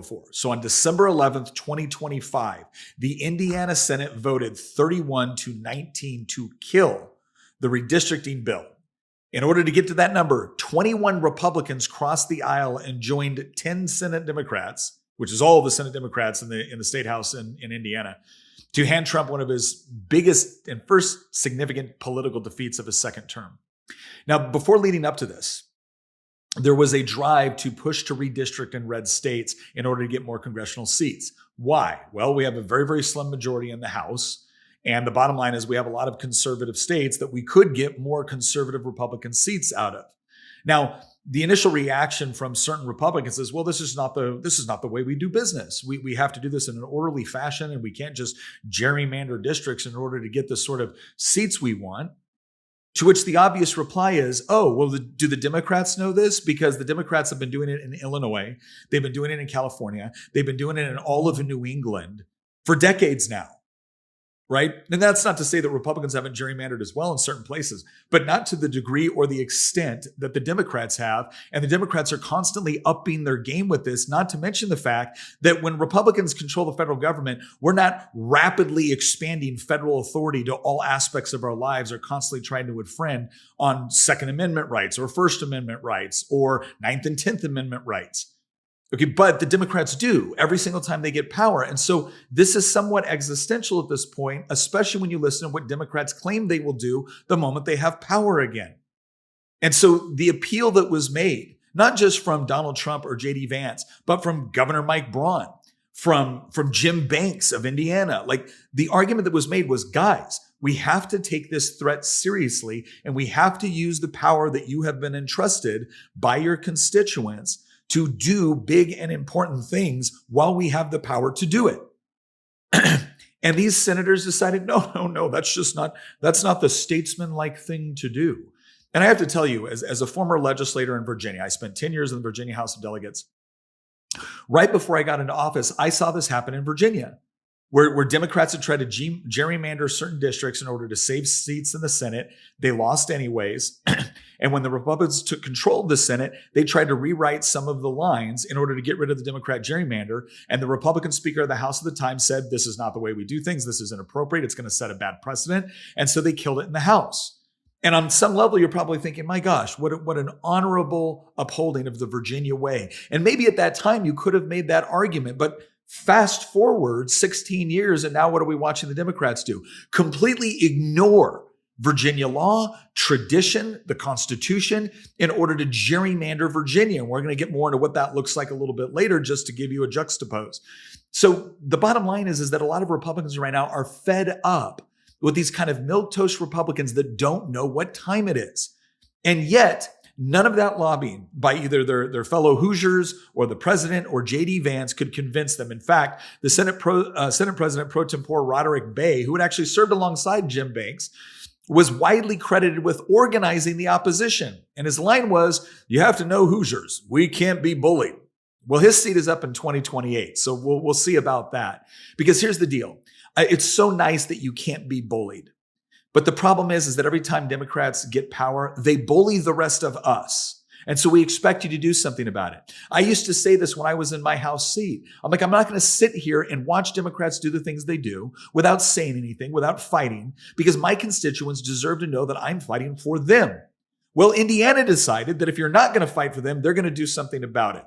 before. So on December 11th, 2025, the Indiana Senate voted 31-19 to kill the redistricting bill. In order to get to that number, 21 Republicans crossed the aisle and joined 10 Senate Democrats, which is all the Senate Democrats in the state house in Indiana, to hand Trump one of his biggest and first significant political defeats of his second term. Now, before leading up to this, there was a drive to push to redistrict in red states in order to get more congressional seats. Why? Well, we have a very, very slim majority in the House. And the bottom line is we have a lot of conservative states that we could get more conservative Republican seats out of. Now, the initial reaction from certain Republicans is, well, this is not the way we do business. We have to do this in an orderly fashion, and we can't just gerrymander districts in order to get the sort of seats we want. To which the obvious reply is, oh, well, do the Democrats know this? Because the Democrats have been doing it in Illinois. They've been doing it in California. They've been doing it in all of New England for decades now, right? And that's not to say that Republicans haven't gerrymandered as well in certain places, but not to the degree or the extent that the Democrats have. And the Democrats are constantly upping their game with this, not to mention the fact that when Republicans control the federal government, we're not rapidly expanding federal authority to all aspects of our lives or constantly trying to infringe on Second Amendment rights or First Amendment rights or Ninth and 10th Amendment rights. Okay, but the Democrats do every single time they get power. And so this is somewhat existential at this point, especially when you listen to what Democrats claim they will do the moment they have power again. And so the appeal that was made, not just from Donald Trump or J.D. Vance, but from Governor Mike Braun, from Jim Banks of Indiana, like the argument that was made was, guys, we have to take this threat seriously, and we have to use the power that you have been entrusted by your constituents to do big and important things while we have the power to do it. And these senators decided, no, that's not the statesman-like thing to do. And I have to tell you, as a former legislator in Virginia, I spent 10 years in the Virginia House of Delegates. Right before I got into office, I saw this happen in Virginia, where Democrats had tried to gerrymander certain districts in order to save seats in the Senate. They lost anyways. And when the Republicans took control of the Senate, they tried to rewrite some of the lines in order to get rid of the Democrat gerrymander. And the Republican Speaker of the House at the time said, this is not the way we do things. This is inappropriate. It's going to set a bad precedent. And so they killed it in the House. And on some level, you're probably thinking, my gosh, what an honorable upholding of the Virginia way. And maybe at that time, you could have made that argument. But fast forward 16 years, and now what are we watching the Democrats do? Completely ignore Virginia law, tradition, the Constitution, in order to gerrymander Virginia. And we're going to get more into what that looks like a little bit later, just to give you a juxtapose. So the bottom line is that a lot of Republicans right now are fed up with these kind of milquetoast Republicans that don't know what time it is. And yet, none of that lobbying by either their fellow Hoosiers or the president or J.D. Vance could convince them. In fact, the Senate President pro tempore Roderick Bey, who had actually served alongside Jim Banks, was widely credited with organizing the opposition. And his line was, you have to know Hoosiers. We can't be bullied. Well, his seat is up in 2028. So we'll see about that. Because here's the deal. It's so nice that you can't be bullied. But the problem is that every time Democrats get power, they bully the rest of us. And so we expect you to do something about it. I used to say this when I was in my House seat. I'm like, I'm not going to sit here and watch Democrats do the things they do without saying anything, without fighting, because my constituents deserve to know that I'm fighting for them. Well, Indiana decided that if you're not going to fight for them, they're going to do something about it.